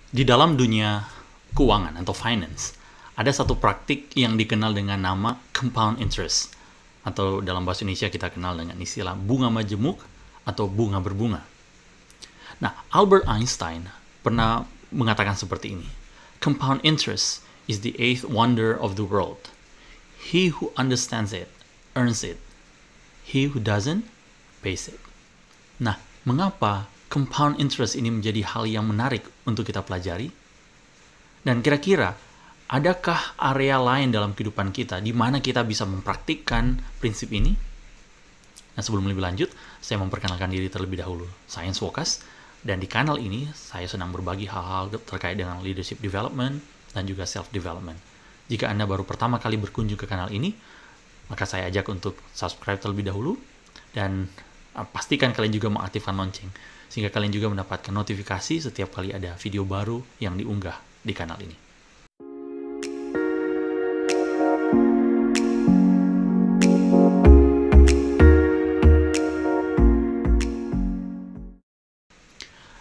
Di dalam dunia keuangan atau finance, ada satu praktik yang dikenal dengan nama compound interest, atau dalam bahasa Indonesia kita kenal dengan istilah bunga majemuk atau bunga berbunga. Nah, Albert Einstein pernah mengatakan seperti ini. Compound interest is the eighth wonder of the world. He who understands it, earns it. He who doesn't, pays it. Nah, mengapa compound interest ini menjadi hal yang menarik untuk kita pelajari? Dan kira-kira, adakah area lain dalam kehidupan kita di mana kita bisa mempraktikkan prinsip ini? Nah, sebelum lebih lanjut, saya memperkenalkan diri terlebih dahulu. Saya Swokas, dan di kanal ini saya senang berbagi hal-hal terkait dengan leadership development dan juga self-development. Jika Anda baru pertama kali berkunjung ke kanal ini, maka saya ajak untuk subscribe terlebih dahulu, dan pastikan kalian juga mengaktifkan lonceng, sehingga kalian juga mendapatkan notifikasi setiap kali ada video baru yang diunggah di kanal ini.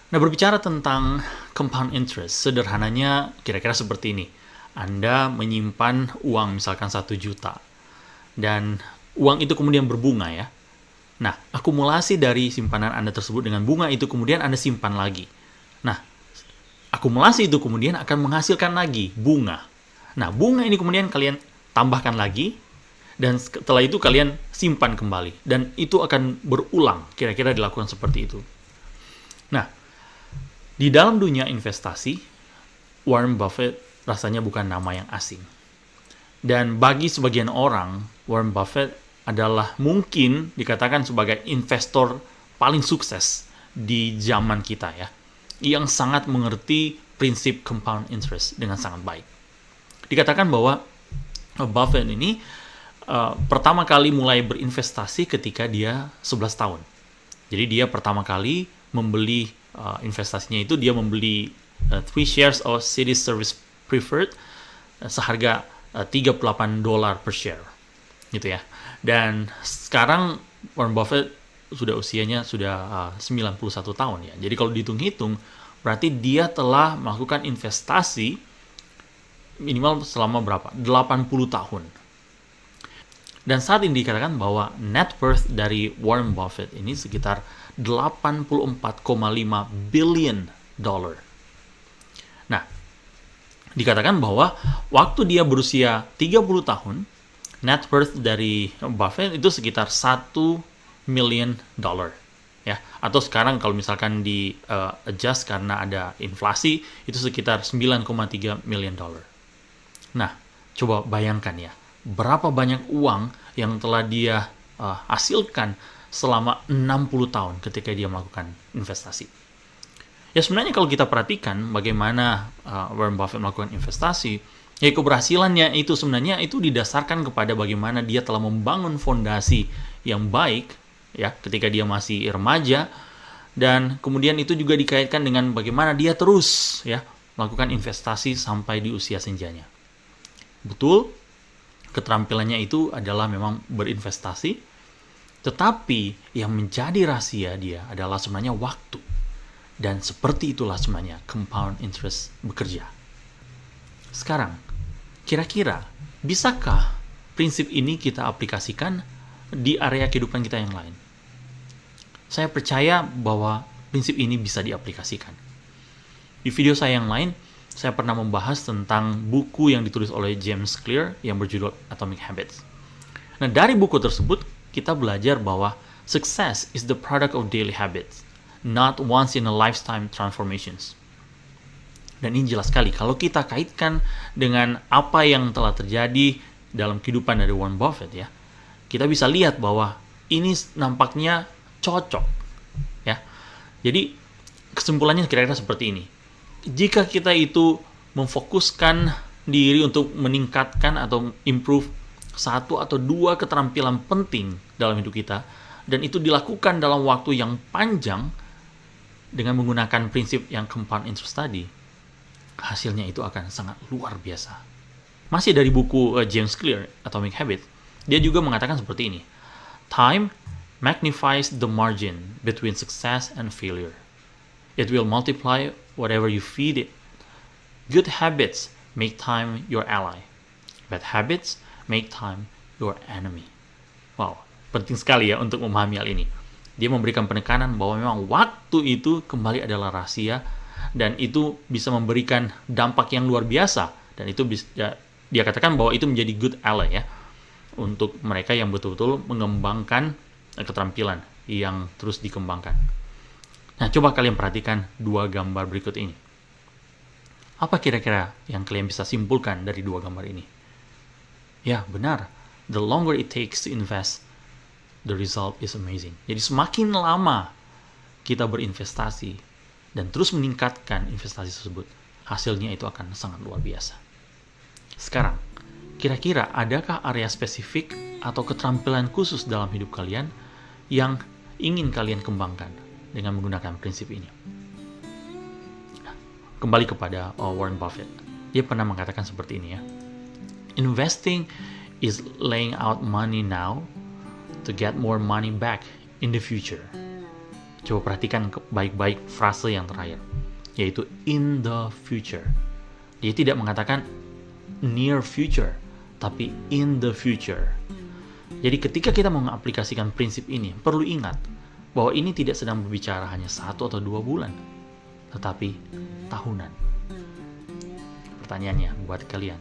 Nah, berbicara tentang compound interest, sederhananya kira-kira seperti ini. Anda menyimpan uang misalkan 1 juta, dan uang itu kemudian berbunga ya. Nah, akumulasi dari simpanan Anda tersebut dengan bunga itu kemudian Anda simpan lagi. Nah, akumulasi itu kemudian akan menghasilkan lagi bunga. Nah, bunga ini kemudian kalian tambahkan lagi, dan setelah itu kalian simpan kembali. Dan itu akan berulang, kira-kira dilakukan seperti itu. Nah, di dalam dunia investasi, Warren Buffett rasanya bukan nama yang asing. Dan bagi sebagian orang, Warren Buffett adalah mungkin dikatakan sebagai investor paling sukses di zaman kita ya, yang sangat mengerti prinsip compound interest dengan sangat baik. Dikatakan bahwa Buffett ini pertama kali mulai berinvestasi ketika dia 11 tahun. Jadi dia pertama kali membeli investasinya itu, dia membeli 3 shares of Citi Service Preferred seharga $38 per share gitu ya. Dan sekarang Warren Buffett usianya sudah 91 tahun ya. Jadi kalau dihitung-hitung berarti dia telah melakukan investasi minimal selama berapa? 80 tahun. Dan saat ini dikatakan bahwa net worth dari Warren Buffett ini sekitar $84,5 billion. Nah, dikatakan bahwa waktu dia berusia 30 tahun, net worth dari Buffett itu sekitar $1 million. Ya, atau sekarang kalau misalkan di adjust karena ada inflasi, itu sekitar $9,3 million. Nah, coba bayangkan ya, berapa banyak uang yang telah dia hasilkan selama 60 tahun ketika dia melakukan investasi. Ya sebenarnya kalau kita perhatikan bagaimana Warren Buffett melakukan investasi, ya keberhasilannya itu sebenarnya itu didasarkan kepada bagaimana dia telah membangun fondasi yang baik ya ketika dia masih remaja, dan kemudian itu juga dikaitkan dengan bagaimana dia terus ya melakukan investasi sampai di usia senjanya. Betul, keterampilannya itu adalah memang berinvestasi, tetapi yang menjadi rahasia dia adalah sebenarnya waktu. Dan seperti itulah sebenarnya compound interest bekerja. Sekarang, kira-kira bisakah prinsip ini kita aplikasikan di area kehidupan kita yang lain? Saya percaya bahwa prinsip ini bisa diaplikasikan. Di video saya yang lain, saya pernah membahas tentang buku yang ditulis oleh James Clear yang berjudul Atomic Habits. Nah, dari buku tersebut, kita belajar bahwa success is the product of daily habits, not once in a lifetime transformations. Dan ini jelas sekali kalau kita kaitkan dengan apa yang telah terjadi dalam kehidupan dari Warren Buffett ya, kita bisa lihat bahwa ini nampaknya cocok ya. Jadi kesimpulannya kira-kira seperti ini. Jika kita itu memfokuskan diri untuk meningkatkan atau improve 1 atau 2 keterampilan penting dalam hidup kita, dan itu dilakukan dalam waktu yang panjang dengan menggunakan prinsip yang compound interest tadi, hasilnya itu akan sangat luar biasa. Masih dari buku James Clear, Atomic Habits, dia juga mengatakan seperti ini. Time magnifies the margin between success and failure. It will multiply whatever you feed it Good habits make time your ally. Bad habits make time your enemy. Wow, penting sekali ya untuk memahami hal ini. Dia memberikan penekanan bahwa memang waktu itu kembali adalah rahasia, dan itu bisa memberikan dampak yang luar biasa, dan itu bisa, dia katakan bahwa itu menjadi good ally ya, untuk mereka yang betul-betul mengembangkan keterampilan yang terus dikembangkan. Nah, coba kalian perhatikan dua gambar berikut ini. Apa kira-kira yang kalian bisa simpulkan dari dua gambar ini? Ya, benar. The longer it takes to invest, the result is amazing. Jadi semakin lama kita berinvestasi dan terus meningkatkan investasi tersebut, hasilnya itu akan sangat luar biasa. Sekarang, kira-kira adakah area spesifik atau keterampilan khusus dalam hidup kalian yang ingin kalian kembangkan dengan menggunakan prinsip ini? Kembali kepada Warren Buffett. Dia pernah mengatakan seperti ini ya. Investing is laying out money now to get more money back in the future. Coba perhatikan baik-baik frase yang terakhir, yaitu in the future. Dia tidak mengatakan near future, tapi in the future. Jadi ketika kita mengaplikasikan prinsip ini, perlu ingat bahwa ini tidak sedang berbicara hanya 1 atau 2 bulan, tetapi tahunan. Pertanyaannya buat kalian,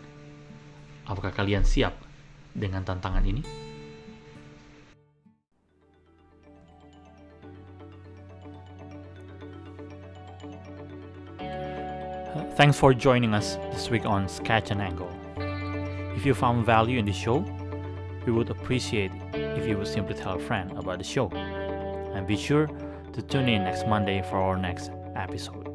apakah kalian siap dengan tantangan ini? Thanks for joining us this week on Sketch and Angle. If you found value in the show, we would appreciate if you would simply tell a friend about the show. And be sure to tune in next Monday for our next episode.